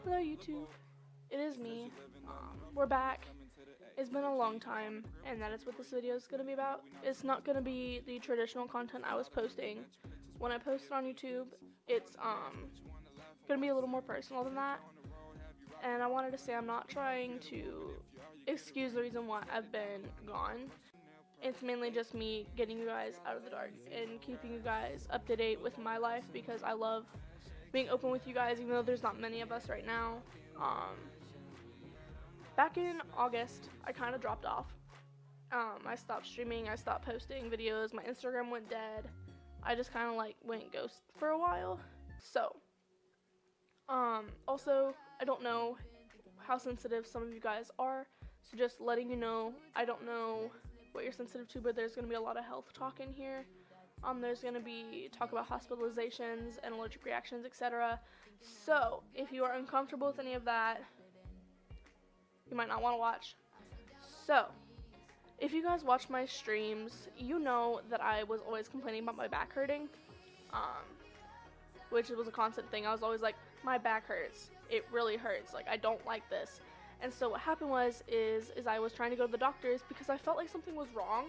Hello YouTube, it is me. We're back. It's been a long time, and that is what this video is going to be about. It's not going to be the traditional content I was posting when I posted on YouTube. It's going to be a little more personal than that. And I wanted to say I'm not trying to excuse the reason why I've been gone. It's mainly just me getting you guys out of the dark and keeping you guys up to date with my life, because I love being open with you guys, even though there's not many of us right now. Back in August, I kind of dropped off. I stopped streaming, I stopped posting videos, my Instagram went dead. I just kind of like went ghost for a while. So, also, I don't know how sensitive some of you guys are, so just letting you know, I don't know what you're sensitive to, but there's going to be a lot of health talk in here. There's going to be talk about hospitalizations and allergic reactions, etc. So, if you are uncomfortable with any of that, you might not want to watch. So, if you guys watch my streams, you know that I was always complaining about my back hurting, which was a constant thing. I was always like, my back hurts. It really hurts. Like, I don't like this. And so what happened is I was trying to go to the doctors because I felt like something was wrong,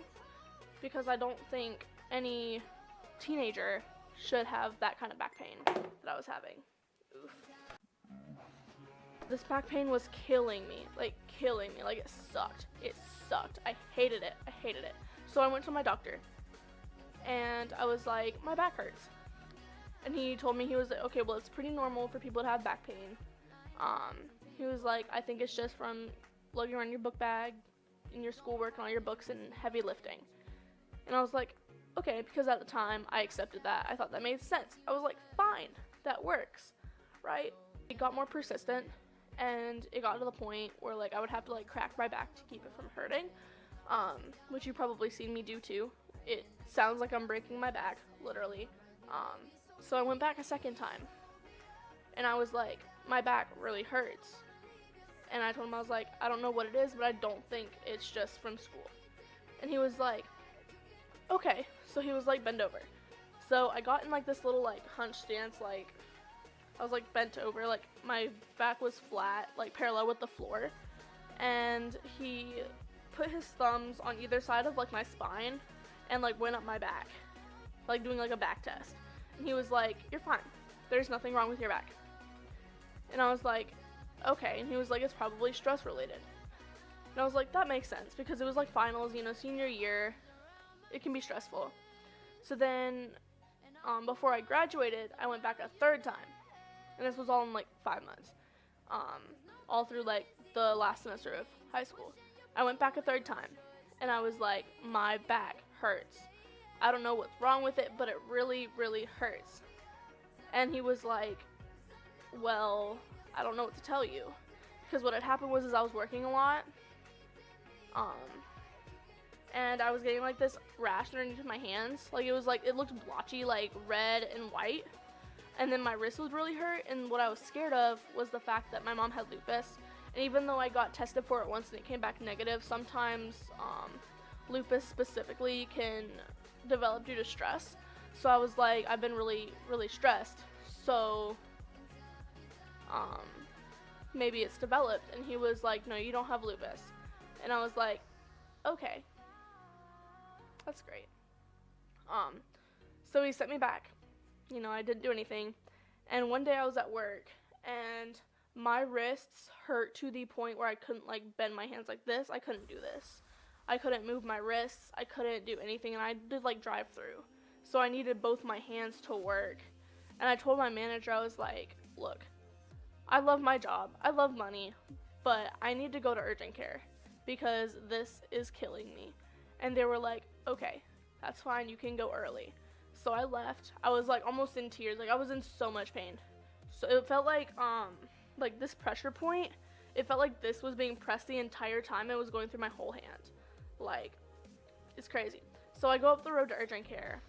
because I don't think any teenager should have that kind of back pain that I was having. Oof. This back pain was killing me, like it sucked. I hated it. So I went to my doctor, and I was like, my back hurts. And he told me, he was like, okay, well, it's pretty normal for people to have back pain. He was like, I think it's just from lugging around your book bag and your schoolwork and all your books and heavy lifting. And I was like, okay, because at the time I accepted that. I thought that made sense. I was like, fine, that works, right? It got more persistent, and it got to the point where like I would have to like crack my back to keep it from hurting, which you've probably seen me do too. It sounds like I'm breaking my back, literally. So I went back a second time, and I was like, my back really hurts. And I told him, I was like, I don't know what it is, but I don't think it's just from school. And he was like, okay. So he was like, bend over. So I got in like this little like hunch stance, like I was like bent over, like my back was flat, like parallel with the floor. And he put his thumbs on either side of like my spine and like went up my back, like doing like a back test. And he was like, you're fine. There's nothing wrong with your back. And I was like, okay. And he was like, it's probably stress related. And I was like, that makes sense, because it was like finals, you know, senior year. It can be stressful. So then, before I graduated, I went back a third time. And this was all in like 5 months. All through like the last semester of high school. I went back a third time. And I was like, my back hurts. I don't know what's wrong with it, but it really, really hurts. And he was like, well, I don't know what to tell you. Because what had happened was I was working a lot. And I was getting like this rash underneath my hands. Like it looked blotchy, like red and white. And then my wrist was really hurt. And what I was scared of was the fact that my mom had lupus. And even though I got tested for it once and it came back negative, sometimes lupus specifically can develop due to stress. So I was like, I've been really, really stressed. So maybe it's developed. And he was like, no, you don't have lupus. And I was like, okay, that's great. So he sent me back. You know, I didn't do anything. And one day I was at work, and my wrists hurt to the point where I couldn't like bend my hands like this. I couldn't do this. I couldn't move my wrists. I couldn't do anything, and I did like drive through. So I needed both my hands to work. And I told my manager, I was like, look, I love my job. I love money, but I need to go to urgent care because this is killing me. And they were like, okay, that's fine. You can go early. So I left. I was like almost in tears. Like I was in so much pain. So it felt like this pressure point, it felt like this was being pressed the entire time. It was going through my whole hand. Like, it's crazy. So I go up the road to urgent care.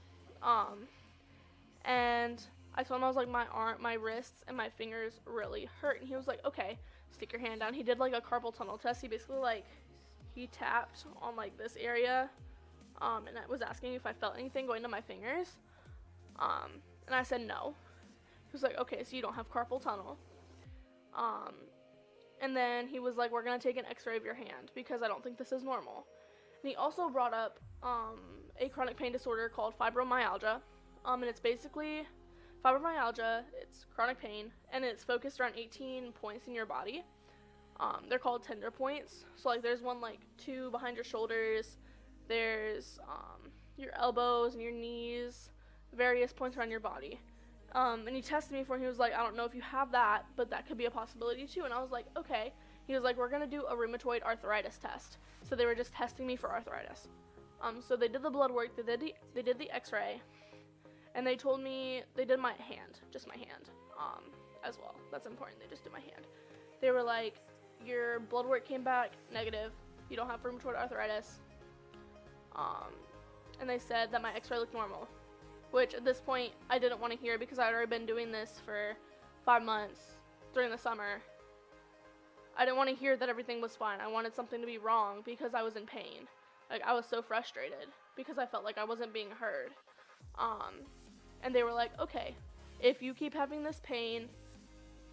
And I told him, I was like, my wrists and my fingers really hurt. And he was like, okay, stick your hand down. He did like a carpal tunnel test. He basically like, he tapped on like this area. And I was asking if I felt anything going to my fingers. And I said no. He was like, okay, so you don't have carpal tunnel. And then he was like, we're going to take an x-ray of your hand because I don't think this is normal. And he also brought up a chronic pain disorder called fibromyalgia. And it's basically fibromyalgia, it's chronic pain, and it's focused around 18 points in your body. They're called tender points. So like there's one like 2 behind your shoulders, there's your elbows and your knees, various points around your body. And he tested me for it, and he was like, I don't know if you have that, but that could be a possibility too. And I was like, okay. He was like, we're going to do a rheumatoid arthritis test. So they were just testing me for arthritis. So they did the blood work, they did the x-ray, and they told me, they did my hand, just my hand, as well. That's important, they just did my hand. They were like, your blood work came back negative, you don't have rheumatoid arthritis. And they said that my x-ray looked normal, which at this point I didn't want to hear because I had already been doing this for 5 months during the summer. I didn't want to hear that everything was fine. I wanted something to be wrong because I was in pain. Like, I was so frustrated because I felt like I wasn't being heard. And they were like, okay, if you keep having this pain,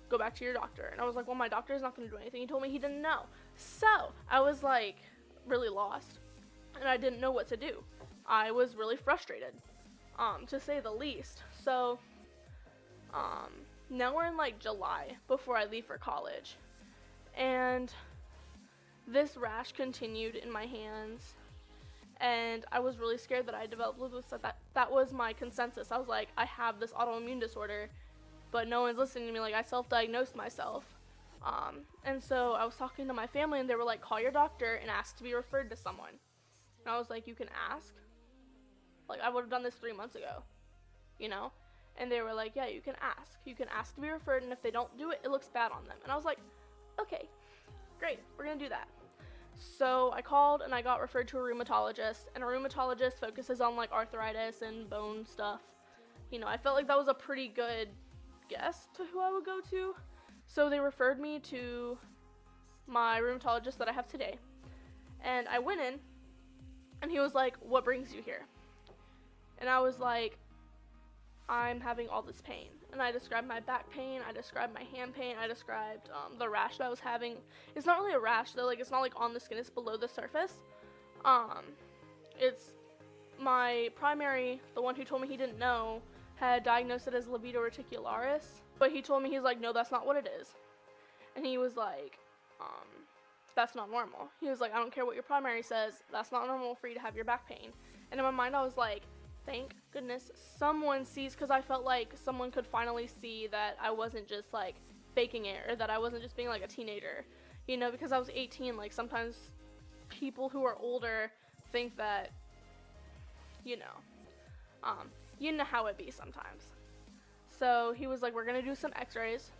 go back to your doctor. And I was like, well, my doctor's not going to do anything. He told me he didn't know. So I was like really lost, and I didn't know what to do. I was really frustrated, to say the least. So now we're in like July before I leave for college, and this rash continued in my hands, and I was really scared that I developed lupus. That was my consensus. I was like, I have this autoimmune disorder, but no one's listening to me. Like, I self-diagnosed myself. And so I was talking to my family, and they were like, call your doctor and ask to be referred to someone. And I was like, you can ask? Like, I would have done this 3 months ago, you know? And they were like, yeah, you can ask. You can ask to be referred, and if they don't do it, it looks bad on them. And I was like, okay, great, we're gonna do that. So I called, and I got referred to a rheumatologist, and a rheumatologist focuses on like arthritis and bone stuff. You know, I felt like that was a pretty good guess to who I would go to. So they referred me to my rheumatologist that I have today. And I went in, and he was like, what brings you here? And I was like, I'm having all this pain. And I described my back pain, I described my hand pain, I described the rash that I was having. It's not really a rash though, like it's not like on the skin, it's below the surface. It's my primary, the one who told me he didn't know, had diagnosed it as livedo reticularis. But he told me, he's like, no, that's not what it is. And he was like, that's not normal. He was like, I don't care what your primary says, that's not normal for you to have your back pain. And in my mind I was like, thank goodness someone sees, because I felt like someone could finally see that I wasn't just like faking it, or that I wasn't just being like a teenager, you know, because I was 18. Like sometimes people who are older think that, you know how it be sometimes. So he was like, we're gonna do some x-rays,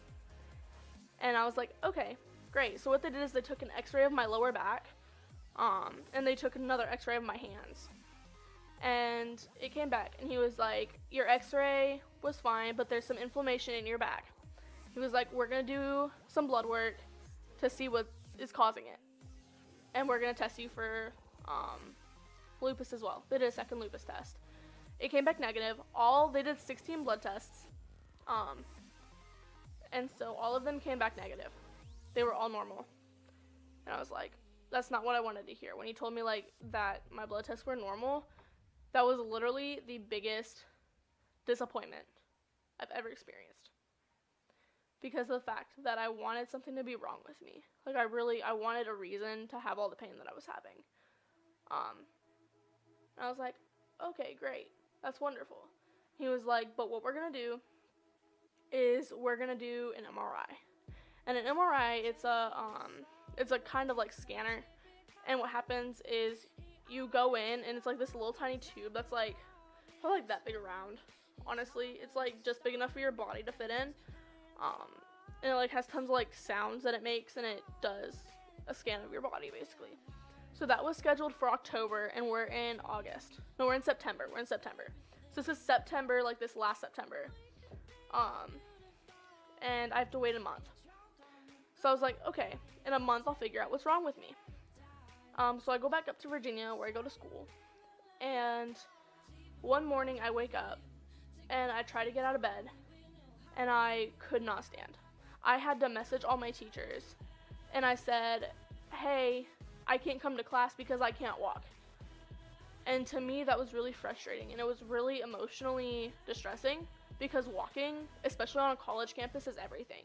and I was like, okay, great. So what they did is they took an x-ray of my lower back, and they took another x-ray of my hands. And it came back, and he was like, your x-ray was fine, but there's some inflammation in your back. He was like, we're going to do some blood work to see what is causing it. And we're going to test you for lupus as well. They did a second lupus test. It came back negative. They did 16 blood tests. And so all of them came back negative. They were all normal. And I was like, that's not what I wanted to hear. When he told me like that my blood tests were normal, that was literally the biggest disappointment I've ever experienced, because of the fact that I wanted something to be wrong with me. Like I wanted a reason to have all the pain that I was having. And I was like, okay, great, that's wonderful. He was like, but what we're gonna do is we're gonna do an MRI. And an MRI, it's a kind of like scanner. And what happens is you go in, and it's like this little tiny tube that's like, probably like that big around, honestly. It's like just big enough for your body to fit in. And it like has tons of like sounds that it makes, and it does a scan of your body basically. So that was scheduled for October, and we're in August. No, we're in September. So this is September, like this last September. And I have to wait a month. So I was like, okay, in a month I'll figure out what's wrong with me. So I go back up to Virginia where I go to school, and one morning I wake up and I try to get out of bed, and I could not stand. I had to message all my teachers, and I said, hey, I can't come to class because I can't walk. And to me, that was really frustrating, and it was really emotionally distressing, because walking, especially on a college campus, is everything.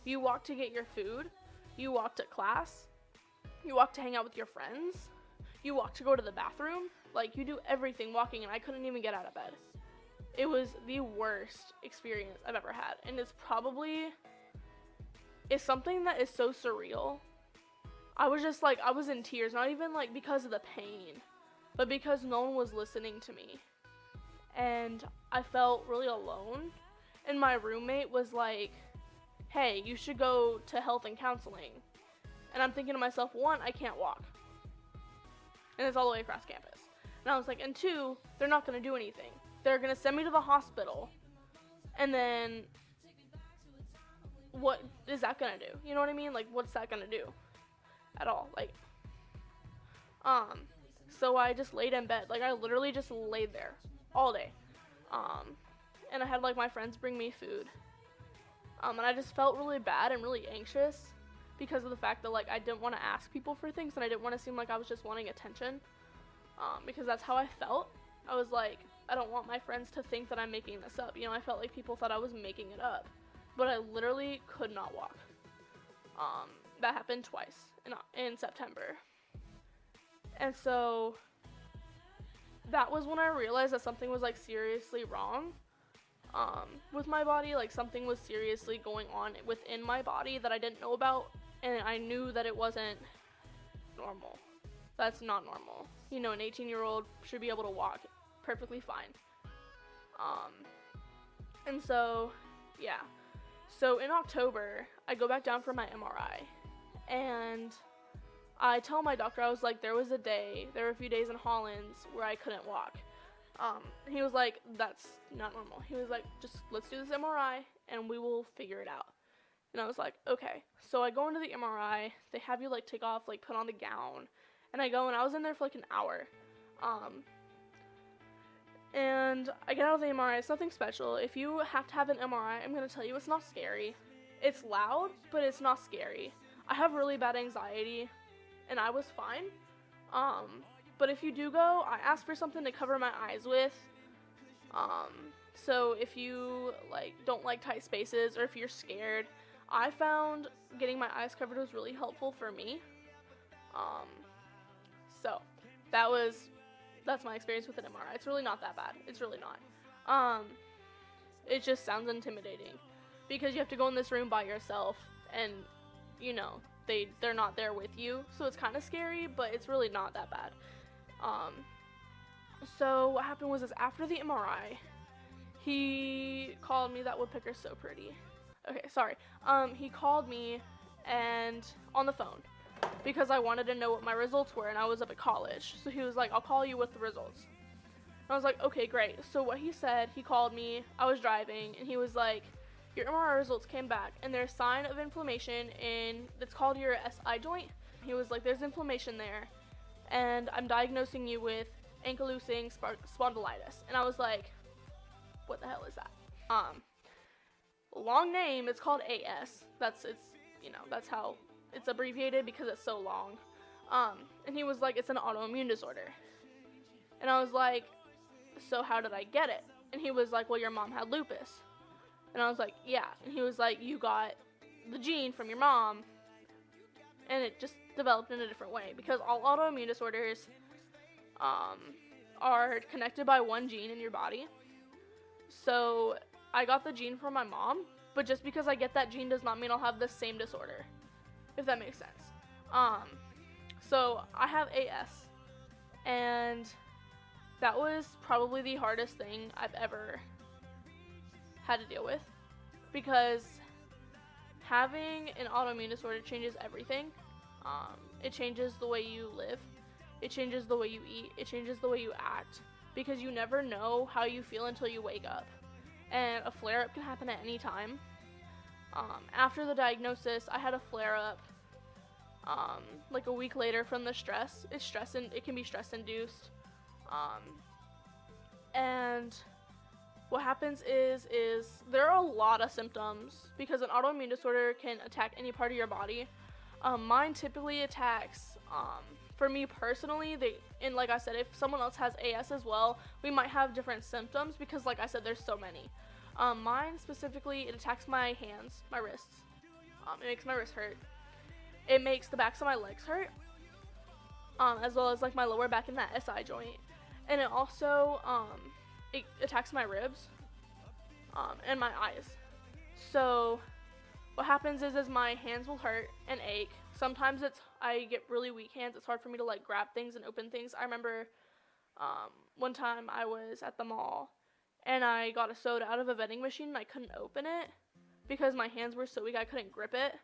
You walk to get your food, you walk to class, you walk to hang out with your friends, you walk to go to the bathroom, like, you do everything walking, and I couldn't even get out of bed. It was the worst experience I've ever had, and it's something that is so surreal. I was just like, I was in tears, not even like because of the pain, but because no one was listening to me. And I felt really alone. And my roommate was like, hey, you should go to health and counseling. And I'm thinking to myself, one, I can't walk. And it's all the way across campus. And I was like, and two, they're not going to do anything. They're going to send me to the hospital. And then what is that going to do? You know what I mean? Like, what's that going to do at all? Like, so I just laid in bed. Like, I literally just laid there all day. And I had, like, my friends bring me food. And I just felt really bad and really anxious because of the fact that, like, I didn't want to ask people for things, and I didn't want to seem like I was just wanting attention, because that's how I felt. I was like, I don't want my friends to think that I'm making this up. You know, I felt like people thought I was making it up, but I literally could not walk. That happened twice in September. And so that was when I realized that something was, like, seriously wrong with my body. Like, something was seriously going on within my body that I didn't know about, and I knew that it wasn't normal. That's not normal. You know, an 18-year-old should be able to walk perfectly fine. And so, yeah. So in October, I go back down for my MRI, and I tell my doctor, I was like, there were a few days in Hollins where I couldn't walk. And he was like, that's not normal. He was like, just let's do this MRI and we will figure it out. And I was like, okay. So I go into the MRI. They have you, like, take off, like, put on the gown. And I go, and I was in there for, like, an hour. And I get out of the MRI. It's nothing special. If you have to have an MRI, I'm going to tell you, it's not scary. It's loud, but it's not scary. I have really bad anxiety, and I was fine. But if you do go, I ask for something to cover my eyes with. So if you, like, don't like tight spaces, or if you're scared, I found getting my eyes covered was really helpful for me. So that's my experience with an MRI. It's really not that bad. It's really not. It just sounds intimidating because you have to go in this room by yourself, and, you know, they're not there with you, so it's kind of scary, but it's really not that bad. So what happened was after the MRI, he called me. That woodpecker's so pretty. Okay, sorry. He called me and on the phone because I wanted to know what my results were, and I was up at college. So he was like, I'll call you with the results. And I was like, okay, great. So what he said, he called me, I was driving, and he was like, your MRI results came back, and there's a sign of inflammation that's called your SI joint. He was like, there's inflammation there, and I'm diagnosing you with ankylosing spondylitis. And I was like, what the hell is that? Long name, it's called AS. That's how it's abbreviated because it's so long. And he was like, it's an autoimmune disorder. And I was like, so how did I get it? And he was like, well, your mom had lupus. And I was like, yeah. And he was like, you got the gene from your mom, and it just developed in a different way, because all autoimmune disorders are connected by one gene in your body. So I got the gene from my mom, but just because I get that gene does not mean I'll have the same disorder, if that makes sense. So I have AS, and that was probably the hardest thing I've ever had to deal with, because having an autoimmune disorder changes everything. It changes the way you live, it changes the way you eat, it changes the way you act, because you never know how you feel until you wake up, and a flare-up can happen at any time. After the diagnosis, I had a flare-up like a week later from the stress. It can be stress induced, and what happens is there are a lot of symptoms because an autoimmune disorder can attack any part of your body. Mine typically attacks, for me personally, and like I said, if someone else has AS as well, we might have different symptoms because, like I said, there's so many. Mine specifically, it attacks my hands, my wrists. It makes my wrists hurt. It makes the backs of my legs hurt, as well as like my lower back and that SI joint. And it also, it attacks my ribs, and my eyes. So what happens is my hands will hurt and ache. Sometimes I get really weak hands. It's hard for me to like grab things and open things. I remember one time I was at the mall and I got a soda out of a vending machine and I couldn't open it because my hands were so weak I couldn't grip it.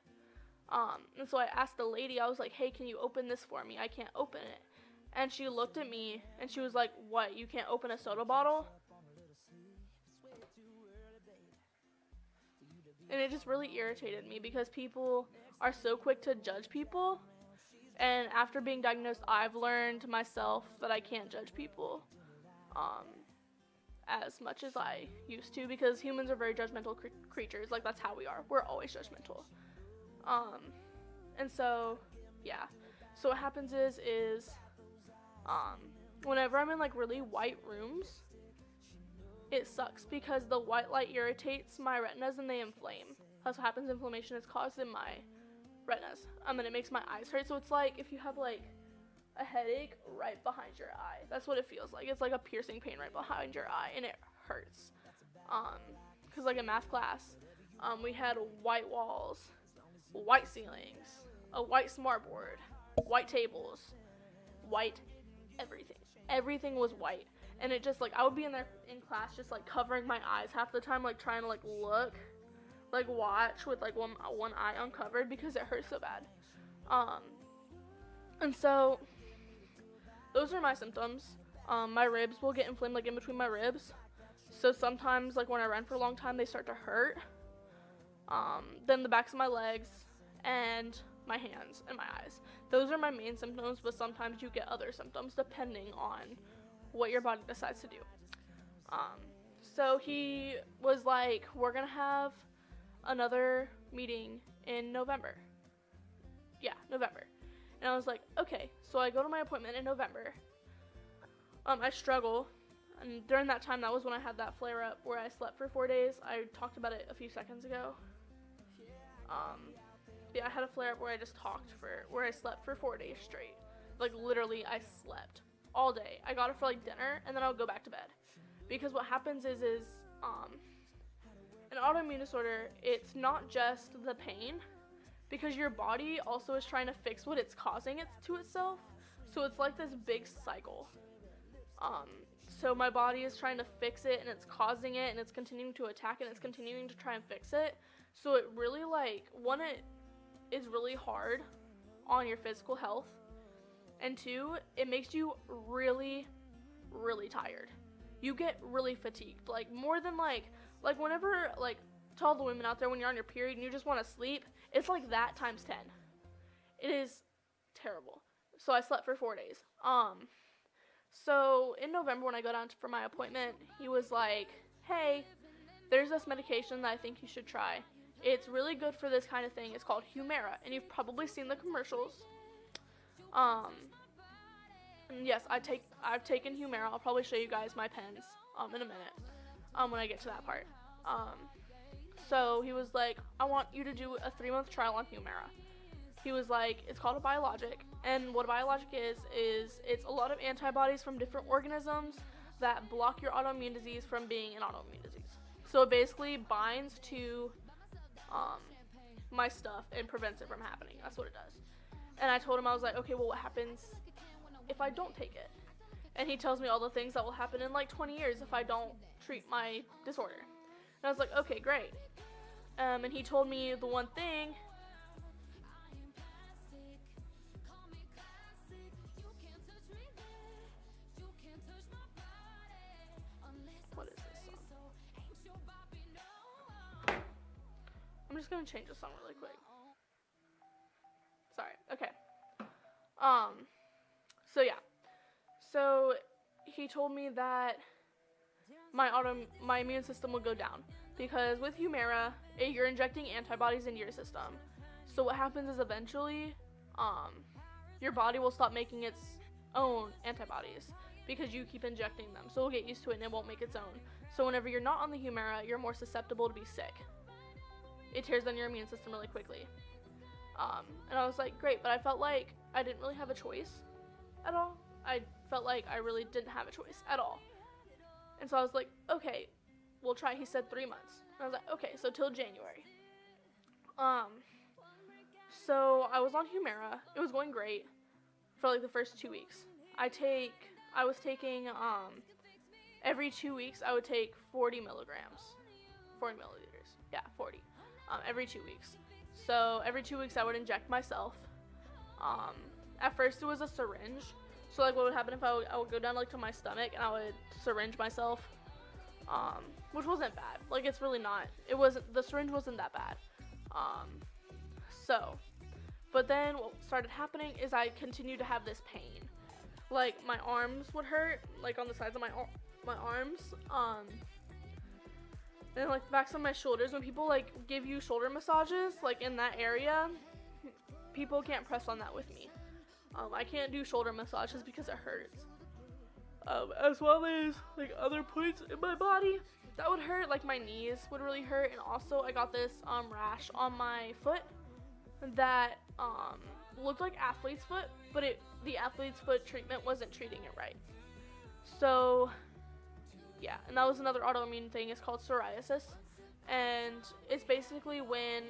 And so I asked the lady, I was like, hey, can you open this for me? I can't open it. And she looked at me and she was like, what, you can't open a soda bottle? And it just really irritated me because people are so quick to judge people. And after being diagnosed, I've learned myself that I can't judge people as much as I used to, because humans are very judgmental creatures. Like, that's how we are. We're always judgmental. And so, yeah. So what happens is whenever I'm in like really white rooms, it sucks because the white light irritates my retinas and they inflame. That's what happens. Inflammation is caused in my retinas. And it makes my eyes hurt. So it's like if you have like a headache right behind your eye. That's what it feels like. It's like a piercing pain right behind your eye and it hurts. Cause like in math class, we had white walls, white ceilings, a white smartboard, white tables, white everything. Everything was white. And it just, like, I would be in there in class just, like, covering my eyes half the time, like, trying to, like, look, like, watch with, like, one eye uncovered because it hurts so bad. And so, those are my symptoms. My ribs will get inflamed, like, in between my ribs. So sometimes, like, when I run for a long time, they start to hurt. Then the backs of my legs and my hands and my eyes. Those are my main symptoms, but sometimes you get other symptoms depending on what your body decides to do. So he was like, we're gonna have another meeting in November. Yeah, November. And I was like, okay. So I go to my appointment in November. I struggle. And during that time, that was when I had that flare up where I slept for 4 days. I talked about it a few seconds ago. Yeah, I had a flare up where I slept for 4 days straight. Like, literally, I slept all day. I got it for like dinner and then I would go back to bed. Because what happens is an autoimmune disorder, it's not just the pain, because your body also is trying to fix what it's causing it to itself. So it's like this big cycle. So my body is trying to fix it and it's causing it and it's continuing to attack and it's continuing to try and fix it. So it really, like, one, it is really hard on your physical health. And two, it makes you really, really tired. You get really fatigued. Like, more than, like whenever, like, to all the women out there, when you're on your period and you just want to sleep, it's like that times 10. It is terrible. So I slept for 4 days. So in November when I go down for my appointment, he was like, hey, there's this medication that I think you should try. It's really good for this kind of thing. It's called Humira, and you've probably seen the commercials. And yes, I've taken Humira. I'll probably show you guys my pens in a minute when I get to that part. So he was like, I want you to do a 3-month trial on Humira. He was like, it's called a biologic, and what a biologic is it's a lot of antibodies from different organisms that block your autoimmune disease from being an autoimmune disease. So it basically binds to my stuff and prevents it from happening. That's what it does. And I told him, I was like, okay, well, what happens if I don't take it? And he tells me all the things that will happen in like 20 years if I don't treat my disorder. And I was like, okay, great. And he told me the one thing. What is this song? I'm just gonna change the song really quick. Sorry. Okay. So yeah. So he told me that my immune system will go down, because with Humira, you're injecting antibodies into your system. So what happens is eventually, your body will stop making its own antibodies because you keep injecting them. So it'll get used to it and it won't make its own. So whenever you're not on the Humira, you're more susceptible to be sick. It tears down your immune system really quickly. And I was like, great, but I felt like I didn't really have a choice at all. I felt like I really didn't have a choice at all. And so I was like, okay, we'll try. He said 3 months. And I was like, okay, so till January. So I was on Humira. It was going great for like the first 2 weeks. I was taking, every 2 weeks I would take 40 milligrams. 40 milliliters. Yeah, 40. Every 2 weeks. So every 2 weeks I would inject myself. At first it was a syringe. So like what would happen if I would go down like to my stomach and I would syringe myself. Which wasn't bad. Like it's really not. The syringe wasn't that bad. But then what started happening is I continued to have this pain. Like my arms would hurt, like on the sides of my arms. And like the backs of my shoulders. When people like give you shoulder massages, like in that area, people can't press on that with me. I can't do shoulder massages because it hurts. As well as like other points in my body that would hurt, like my knees would really hurt. And also I got this rash on my foot that looked like athlete's foot, but the athlete's foot treatment wasn't treating it right. So yeah, and that was another autoimmune thing. It's called psoriasis, and it's basically when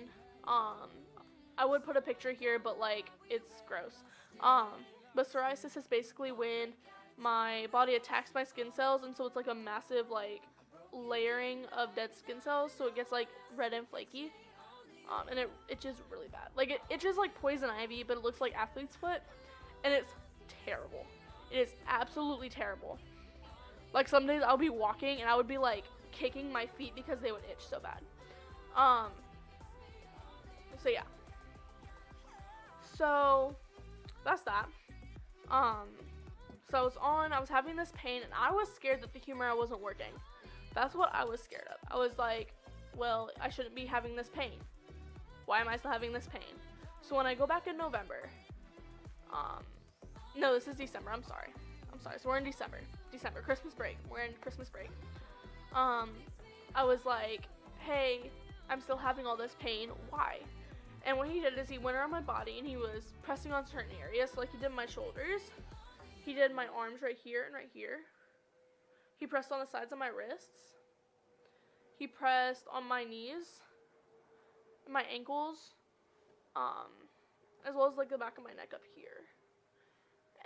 I would put a picture here, but like it's gross. But psoriasis is basically when my body attacks my skin cells, and so it's like a massive like layering of dead skin cells, so it gets like red and flaky. And it itches really bad. Like it itches like poison ivy, but it looks like athlete's foot, and it's terrible. It is absolutely terrible. Like some days I'll be walking and I would be like kicking my feet because they would itch so bad. So yeah. So that's that. So I was having this pain and I was scared that the Humira wasn't working. That's what I was scared of. I was like, well, I shouldn't be having this pain. Why am I still having this pain? So when I go back in November, no, this is December. I'm sorry. So we're in December, Christmas break. We're in Christmas break. I was like, hey, I'm still having all this pain. Why? And what he did is he went around my body and he was pressing on certain areas. So like he did my shoulders. He did my arms right here and right here. He pressed on the sides of my wrists. He pressed on my knees, my ankles, as well as like the back of my neck up here.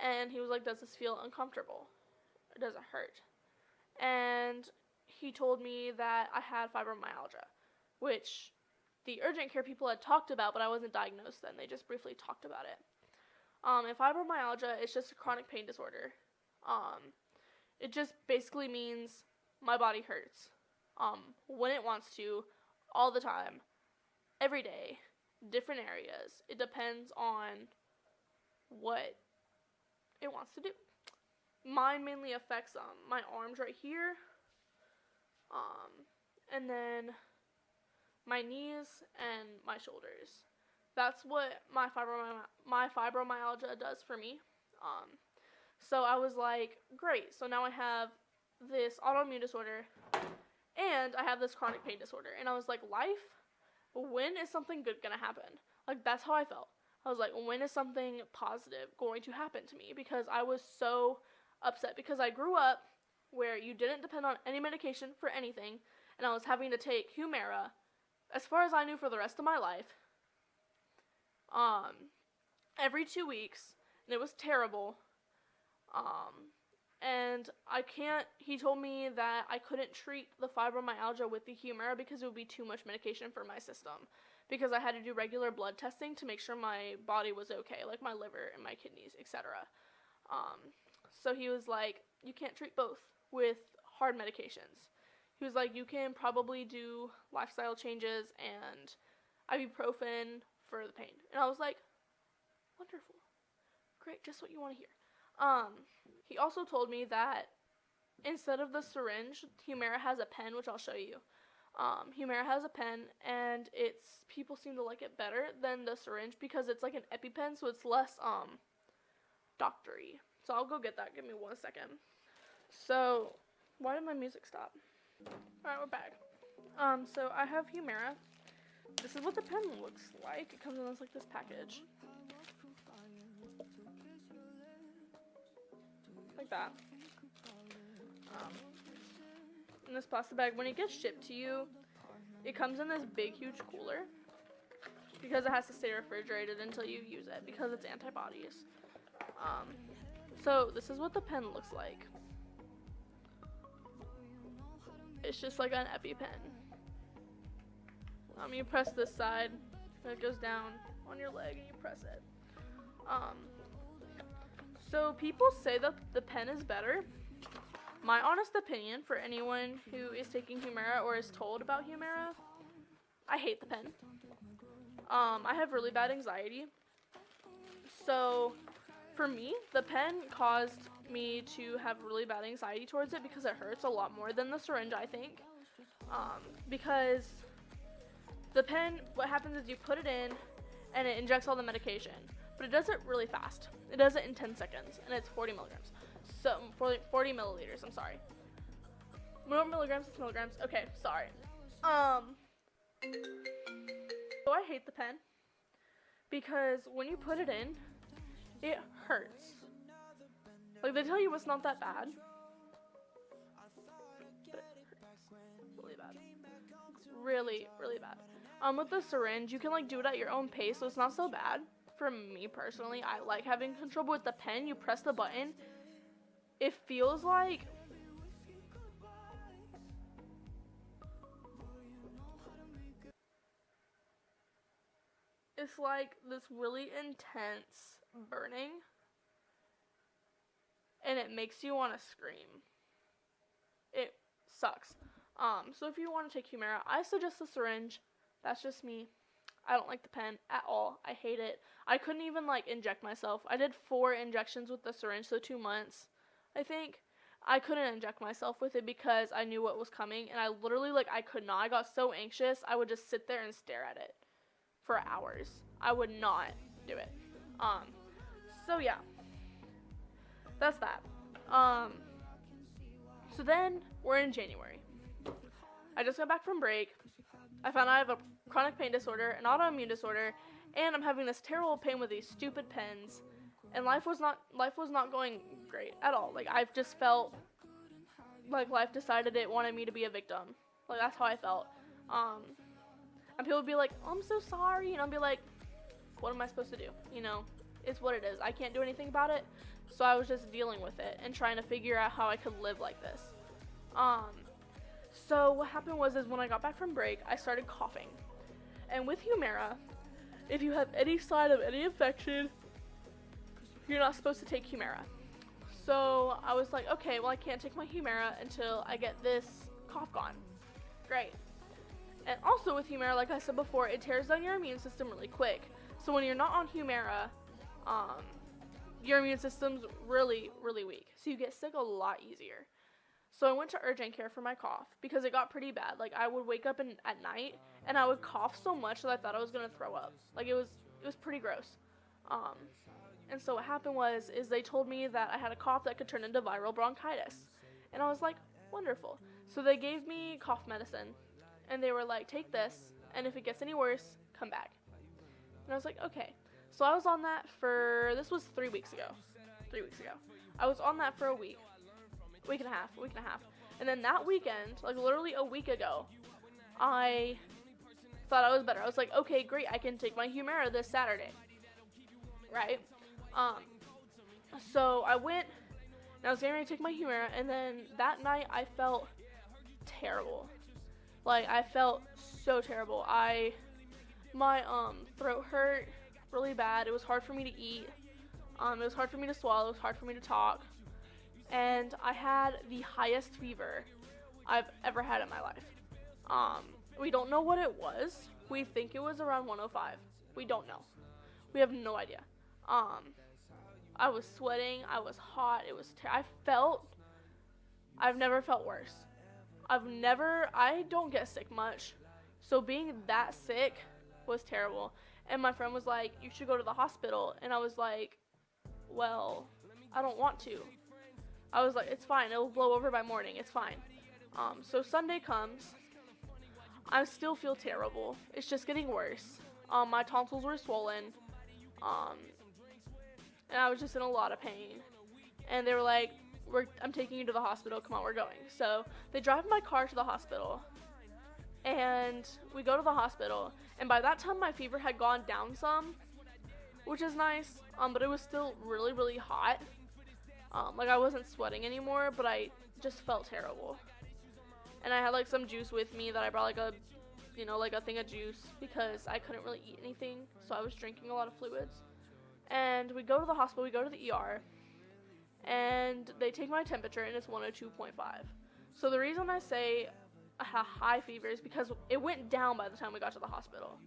And he was like, does this feel uncomfortable? Or does it hurt? And he told me that I had fibromyalgia, which the urgent care people had talked about, but I wasn't diagnosed then. They just briefly talked about it. And fibromyalgia is just a chronic pain disorder. It just basically means my body hurts when it wants to, all the time, every day, different areas. It depends on what it wants to do. Mine mainly affects my arms right here, and then my knees and my shoulders. That's what my fibromyalgia does for me. So I was like, great. So now I have this autoimmune disorder, and I have this chronic pain disorder. And I was like, life? When is something good gonna happen? Like, that's how I felt. I was like, when is something positive going to happen to me? Because I was so upset. Because I grew up where you didn't depend on any medication for anything, and I was having to take Humira, as far as I knew, for the rest of my life, every 2 weeks, and it was terrible. And he told me that I couldn't treat the fibromyalgia with the Humira because it would be too much medication for my system. Because I had to do regular blood testing to make sure my body was okay, like my liver and my kidneys, etc. So he was like, you can't treat both with hard medications. He was like, you can probably do lifestyle changes and ibuprofen for the pain. And I was like, wonderful. Great, just what you want to hear. He also told me that instead of the syringe, Humira has a pen, which I'll show you. Humira has a pen, and people seem to like it better than the syringe because it's like an EpiPen, so it's less doctory. So I'll go get that. Give me 1 second. So why did my music stop? All right, we're back. So I have Humira. This is what the pen looks like. It comes in this package. Like that. In this plastic bag, when it gets shipped to you, it comes in this big, huge cooler because it has to stay refrigerated until you use it because it's antibodies. So this is what the pen looks like. It's just like an EpiPen. You press this side, and it goes down on your leg, and you press it. So people say that the pen is better. My honest opinion, for anyone who is taking Humira or is told about Humira, I hate the pen. I have really bad anxiety. So for me, the pen caused me to have really bad anxiety towards it because it hurts a lot more than the syringe, I think. Because the pen, what happens is you put it in and it injects all the medication, but it does it really fast. It does it in 10 seconds, and it's 40 milligrams. So 40 milliliters, I'm sorry. No milligrams, it's milligrams. Okay, sorry. So I hate the pen because when you put it in, it hurts. Like, they tell you it's not that bad, but it hurts really bad. It's really, really bad. With the syringe, you can do it at your own pace, so it's not so bad. For me personally, I like having control, but with the pen, you press the button, it feels like it's like this really intense burning, and it makes you want to scream. It sucks. So if you want to take Humira, I suggest the syringe. That's just me. I don't like the pen at all. I hate it. I couldn't even inject myself. I did 4 injections with the syringe, so 2 months, I think. I couldn't inject myself with it because I knew what was coming, and I literally I could not. I got so anxious, I would just sit there and stare at it for hours. I would not do it. So yeah. That's that. So then we're in January. I just got back from break. I found out I have a chronic pain disorder, an autoimmune disorder, and I'm having this terrible pain with these stupid pens. And life was not going great at all. I've just felt like life decided it wanted me to be a victim. That's how I felt. And people would be like, "Oh, I'm so sorry," and I'll be like, "What am I supposed to do? It's what it is. I can't do anything about it." So I was just dealing with it and trying to figure out how I could live like this. So what happened was when I got back from break, I started coughing. And with Humira, if you have any sign of any infection, you're not supposed to take Humira. So I was like, okay, well, I can't take my Humira until I get this cough gone. Great. And also with Humira, like I said before, it tears down your immune system really quick. So when you're not on Humira, your immune system's really, really weak. So you get sick a lot easier. So I went to urgent care for my cough because it got pretty bad. I would wake up at night and I would cough so much that I thought I was gonna throw up. It was pretty gross. And so what happened is they told me that I had a cough that could turn into viral bronchitis. And I was like, wonderful. So they gave me cough medicine. And they were like, take this, and if it gets any worse, come back. And I was like, okay. So I was on that this was 3 weeks ago. 3 weeks ago. I was on that for a week and a half. And then that weekend, literally a week ago, I thought I was better. I was like, okay, great, I can take my Humira this Saturday. Right? So I went, and I was getting ready to take my Humira, and then that night I felt terrible. I felt so terrible. My throat hurt really bad. It was hard for me to eat. It was hard for me to swallow. It was hard for me to talk. And I had the highest fever I've ever had in my life. We don't know what it was. We think it was around 105. We don't know. We have no idea. I was sweating. I was hot. I I've never felt worse. I don't get sick much. So being that sick was terrible. And my friend was like, you should go to the hospital. And I was like, well, I don't want to. I was like, it's fine. It'll blow over by morning. It's fine. So Sunday comes. I still feel terrible. It's just getting worse. My tonsils were swollen. And I was just in a lot of pain. And they were like, I'm taking you to the hospital. Come on, we're going. So they drive my car to the hospital. And we go to the hospital. And by that time, my fever had gone down some, which is nice. But it was still really, really hot. Like, I wasn't sweating anymore, but I just felt terrible. And I had, like, some juice with me that I brought, like a thing of juice, because I couldn't really eat anything, so I was drinking a lot of fluids. And we go to the hospital, we go to the ER, and they take my temperature, and it's 102.5. So the reason I say I had high fever is because it went down by the time we got to the hospital.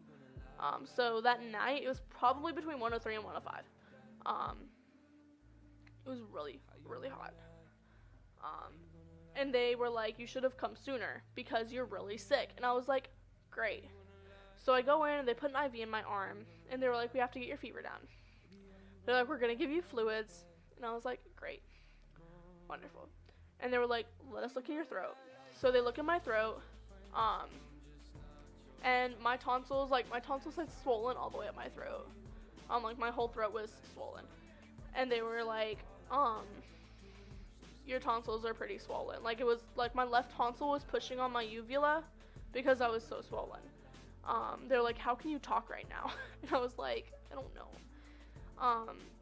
So that night, it was probably between 103 and 105. It was really, really hot. And they were like, you should have come sooner because you're really sick. And I was like, great. So I go in and they put an IV in my arm. And they were like, we have to get your fever down. They're like, we're going to give you fluids. And I was like, great. Wonderful. And they were like, let us look at your throat. So they look at my throat. And my tonsils had swollen all the way up my throat. Like, my whole throat was swollen. And they were like, your tonsils are pretty swollen. Like, it was, like, my left tonsil was pushing on my uvula because I was so swollen. They're like, how can you talk right now? And I was like, I don't know.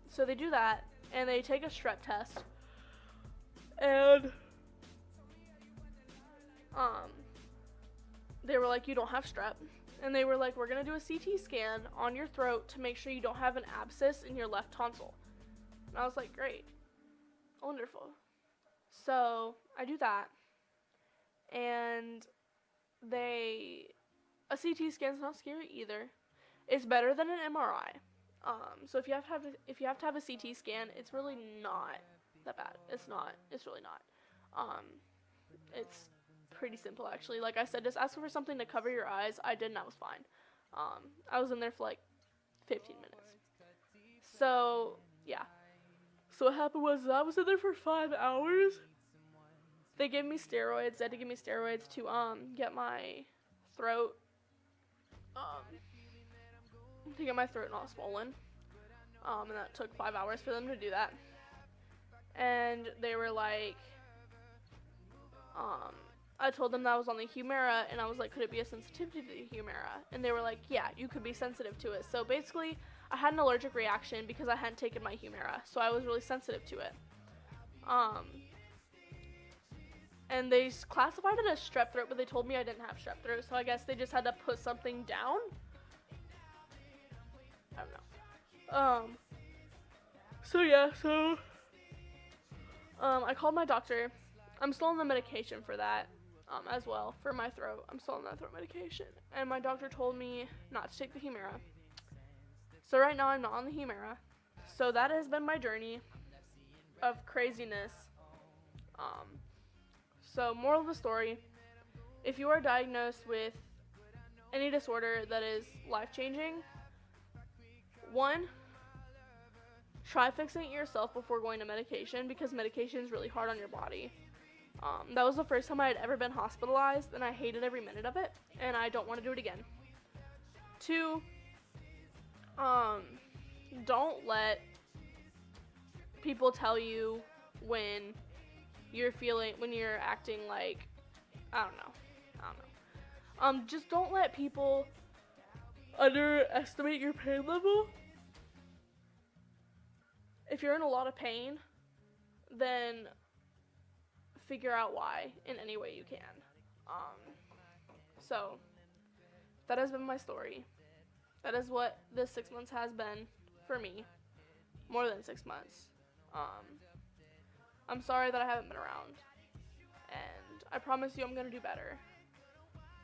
So they do that, and they take a strep test. And, they were like, you don't have strep. And they were like, we're going to do a CT scan on your throat to make sure you don't have an abscess in your left tonsil. And I was like, great. Wonderful. So I do that. And a CT scan's not scary either. It's better than an MRI. So if you have to have a CT scan, it's really not that bad. It's really not. It's pretty simple, actually. Like I said, just ask for something to cover your eyes. I did, and that was fine. I was in there for like 15 minutes. So, yeah. So what happened was I was in there for 5 hours. They gave me steroids. They had to give me steroids to get my throat not swollen. And that took 5 hours for them to do that. And they were like, I told them that I was on the Humira, and I was like, could it be a sensitivity to the Humira? And they were like, yeah, you could be sensitive to it. So basically, I had an allergic reaction because I hadn't taken my Humira, so I was really sensitive to it. And they classified it as strep throat, but they told me I didn't have strep throat, so I guess they just had to put something down. I don't know. I called my doctor. I'm still on the medication for that, as well, for my throat. I'm still on that throat medication. And my doctor told me not to take the Humira. So right now I'm not on the Humira. So that has been my journey of craziness. So moral of the story, if you are diagnosed with any disorder that is life-changing, 1, try fixing it yourself before going to medication, because medication is really hard on your body. That was the first time I had ever been hospitalized, and I hated every minute of it, and I don't want to do it again. 2, don't let people tell you when you're acting like, I don't know. Just don't let people underestimate your pain level. If you're in a lot of pain, then figure out why in any way you can. So that has been my story. That is what this 6 months has been for me. More than 6 months. I'm sorry that I haven't been around. And I promise you I'm going to do better.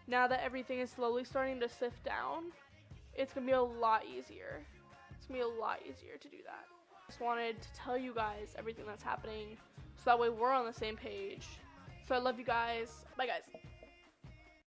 Now that everything is slowly starting to sift down, it's going to be a lot easier. It's going to be a lot easier to do that. I just wanted to tell you guys everything that's happening, so that way we're on the same page, So I love you guys. Bye, guys.